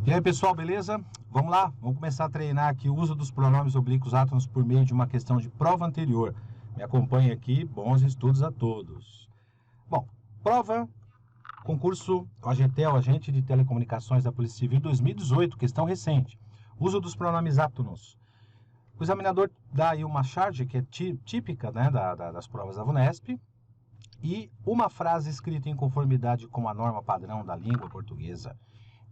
E aí, pessoal, beleza? Vamos lá, vamos começar a treinar aqui o uso dos pronomes oblíquos átonos por meio de uma questão de prova anterior. Me acompanhe aqui, bons estudos a todos. Bom, prova, concurso AGTEL, Agente de Telecomunicações da Polícia Civil 2018, questão recente. Uso dos pronomes átonos. O examinador dá aí uma charge que é típica, né, das provas da VUNESP, e uma frase escrita em conformidade com a norma padrão da língua portuguesa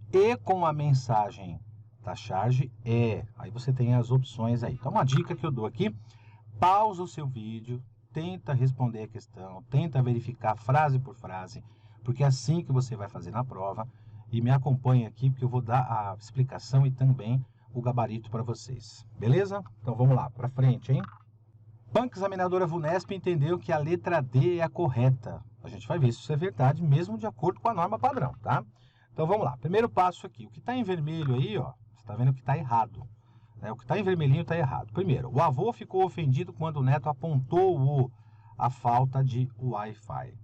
e com a mensagem da charge aí você tem as opções aí. Então uma dica que eu dou aqui, pausa o seu vídeo, tenta responder a questão, tenta verificar frase por frase, porque é assim que você vai fazer na prova, e me acompanhe aqui porque eu vou dar a explicação e também o gabarito para vocês, beleza? Então vamos lá, para frente, hein? Banca Examinadora VUNESP entendeu que a letra D é a correta. A gente vai ver se isso é verdade, mesmo de acordo com a norma padrão, tá? Então vamos lá, primeiro passo aqui, o que está em vermelho aí, ó, você está vendo que está errado, né? O que está em vermelhinho está errado. Primeiro, o avô ficou ofendido quando o neto apontou a falta de Wi-Fi.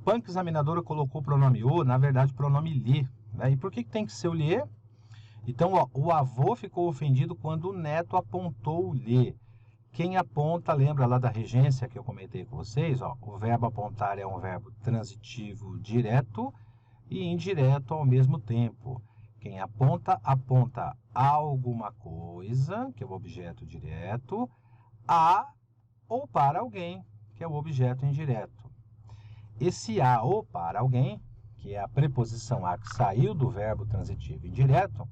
Banca Examinadora colocou o pronome o, na verdade o pronome lhe, né? E por que tem que ser o lhe? Então, ó, o avô ficou ofendido quando o neto apontou-lhe. Quem aponta, lembra lá da regência que eu comentei com vocês, ó, o verbo apontar é um verbo transitivo direto e indireto ao mesmo tempo. Quem aponta, aponta a alguma coisa, que é o objeto direto, a ou para alguém, que é o objeto indireto. Esse a ou para alguém, que é a preposição a que saiu do verbo transitivo indireto,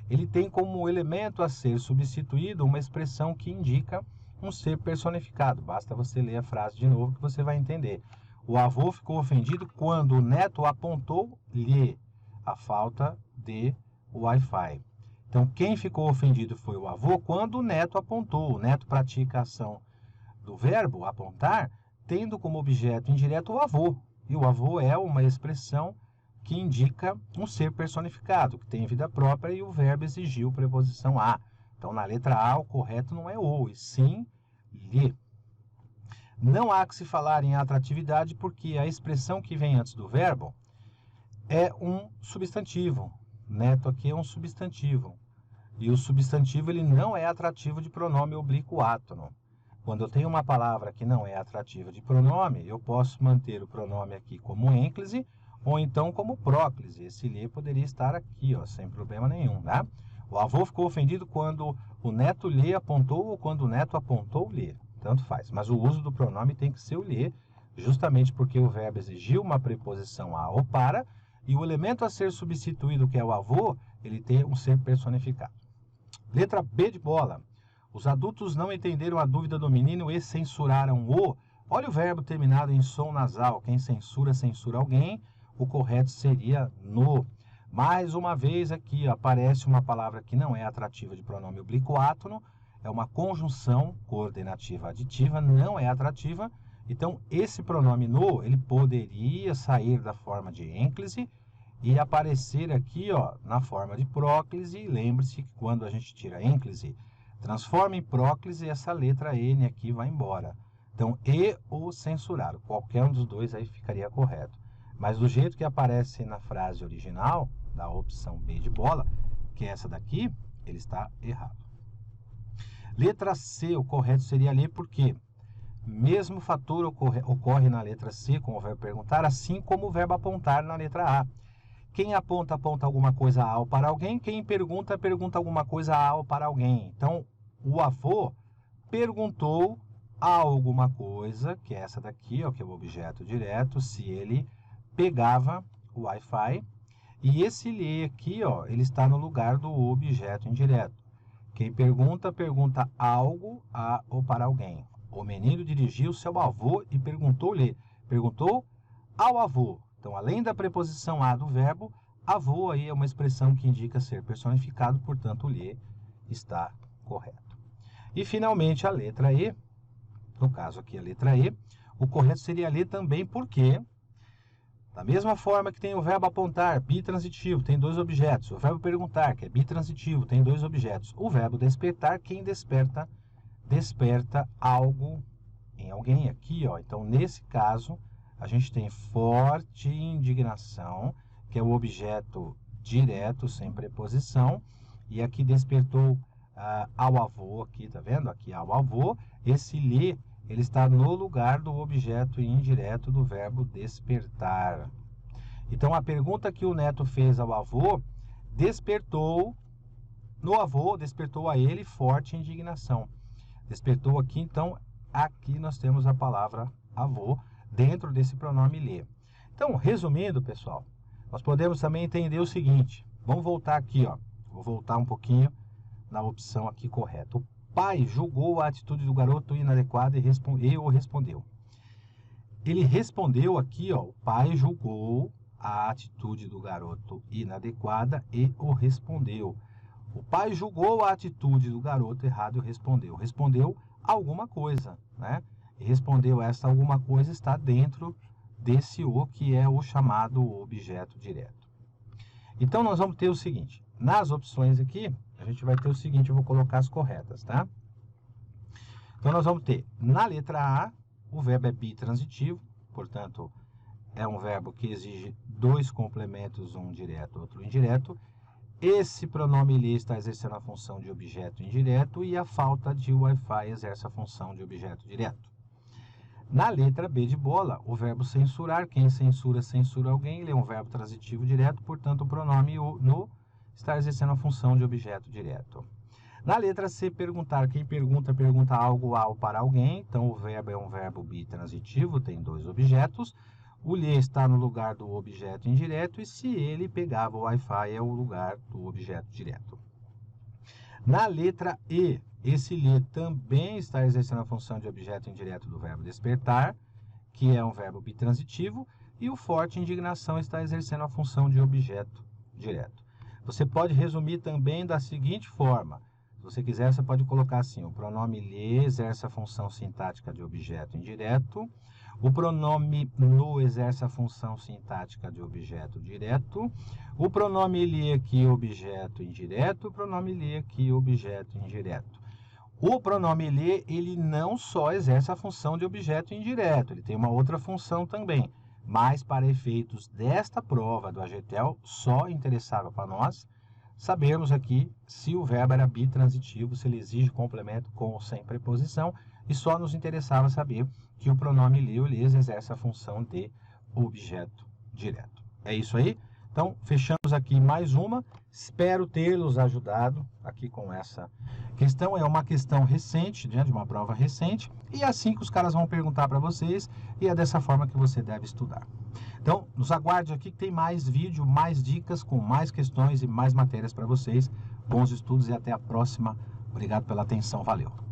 ele tem como elemento a ser substituído uma expressão que indica um ser personificado. Basta você ler a frase de novo que você vai entender. O avô ficou ofendido quando o neto apontou-lhe a falta de Wi-Fi. Então, quem ficou ofendido foi o avô quando o neto apontou. O neto pratica a ação do verbo apontar, tendo como objeto indireto o avô. E o avô é uma expressão que indica um ser personificado, que tem vida própria, e o verbo exigiu preposição a. Então, na letra A, o correto não é o, e sim lhe. Não há que se falar em atratividade, porque a expressão que vem antes do verbo é um substantivo. Neto aqui é um substantivo. E o substantivo ele não é atrativo de pronome oblíquo átono. Quando eu tenho uma palavra que não é atrativa de pronome, eu posso manter o pronome aqui como ênclise, ou então como próclise. Esse lhe poderia estar aqui, ó, sem problema nenhum, tá? O avô ficou ofendido quando o neto lhe apontou ou quando o neto apontou-lhe. Tanto faz. Mas o uso do pronome tem que ser o lhe, justamente porque o verbo exigiu uma preposição a ou para, e o elemento a ser substituído, que é o avô, ele tem um ser personificado. Letra B de bola. Os adultos não entenderam a dúvida do menino e censuraram o. Olha o verbo terminado em som nasal. Quem censura, censura alguém. O correto seria no. Mais uma vez aqui aparece uma palavra que não é atrativa de pronome oblíquo átono. É uma conjunção coordenativa aditiva, não é atrativa. Então, esse pronome no, ele poderia sair da forma de ênclise e aparecer aqui, ó, na forma de próclise. Lembre-se que quando a gente tira ênclise, transforma em próclise, essa letra N aqui vai embora. Então, e ou censurado, qualquer um dos dois aí ficaria correto. Mas do jeito que aparece na frase original, da opção B de bola, que é essa daqui, ele está errado. Letra C, o correto seria ler, porque mesmo fator ocorre na letra C com o verbo perguntar, assim como o verbo apontar na letra A. Quem aponta, aponta alguma coisa a ou para alguém. Quem pergunta, pergunta alguma coisa a ou para alguém. Então, o avô perguntou a alguma coisa, que é essa daqui, ó, que é o objeto direto, se ele pegava o Wi-Fi. E esse lhe aqui, ó, ele está no lugar do objeto indireto. Quem pergunta, pergunta algo a ou para alguém. O menino dirigiu-se ao avô e perguntou-lhe. Perguntou ao avô. Então, além da preposição a do verbo, avô aí é uma expressão que indica ser personificado, portanto, o lhe está correto. E, finalmente, a letra E, no caso aqui a letra E, o correto seria ler também, porque, da mesma forma que tem o verbo apontar, bitransitivo, tem dois objetos. O verbo perguntar, que é bitransitivo, tem dois objetos. O verbo despertar, quem desperta, desperta algo em alguém aqui, ó. Então, nesse caso, a gente tem forte indignação, que é o objeto direto, sem preposição. E aqui despertou ao avô, aqui, tá vendo? Aqui ao avô, esse lhe, ele está no lugar do objeto indireto do verbo despertar. Então, a pergunta que o neto fez ao avô despertou no avô, despertou a ele forte indignação. Despertou aqui, então, aqui nós temos a palavra avô dentro desse pronome lhe. Então, resumindo, pessoal, nós podemos também entender o seguinte. Vamos voltar aqui, ó. Vou voltar um pouquinho na opção aqui correta. O pai julgou a atitude do garoto inadequada e o respondeu. Ele respondeu aqui, ó. O pai julgou a atitude do garoto inadequada e o respondeu. O pai julgou a atitude do garoto errado e respondeu. Respondeu alguma coisa, né? E respondeu essa alguma coisa está dentro desse o, que é o chamado objeto direto. Então, nós vamos ter o seguinte. Nas opções aqui, a gente vai ter o seguinte, eu vou colocar as corretas, tá? Então, nós vamos ter, na letra A, o verbo é bitransitivo, portanto, é um verbo que exige dois complementos, um direto, outro indireto. Esse pronome lhe está exercendo a função de objeto indireto e a falta de Wi-Fi exerce a função de objeto direto. Na letra B de bola, o verbo censurar, quem censura, censura alguém, ele é um verbo transitivo direto, portanto, o pronome no está exercendo a função de objeto direto. Na letra C, perguntar, quem pergunta, pergunta algo ao para alguém, então o verbo é um verbo bitransitivo, tem dois objetos. O lhe está no lugar do objeto indireto e se ele pegava o Wi-Fi é o lugar do objeto direto. Na letra E, esse lhe também está exercendo a função de objeto indireto do verbo despertar, que é um verbo bitransitivo, e o forte indignação está exercendo a função de objeto direto. Você pode resumir também da seguinte forma. Se você quiser, você pode colocar assim, o pronome lhe exerce a função sintática de objeto indireto, o pronome no exerce a função sintática de objeto direto, o pronome lhe aqui objeto indireto, o pronome lhe aqui objeto indireto. O pronome lhe, ele não só exerce a função de objeto indireto, ele tem uma outra função também, mas para efeitos desta prova do AGTEL, só interessava para nós sabermos aqui se o verbo era bitransitivo, se ele exige complemento com ou sem preposição, e só nos interessava saber que o pronome lhe ou lhes exerce a função de objeto direto. É isso aí? Então, fechamos aqui mais uma. Espero tê-los ajudado aqui com essa questão. É uma questão recente, né, de uma prova recente, e é assim que os caras vão perguntar para vocês, e é dessa forma que você deve estudar. Então, nos aguarde aqui que tem mais vídeo, mais dicas, com mais questões e mais matérias para vocês. Bons estudos e até a próxima. Obrigado pela atenção. Valeu!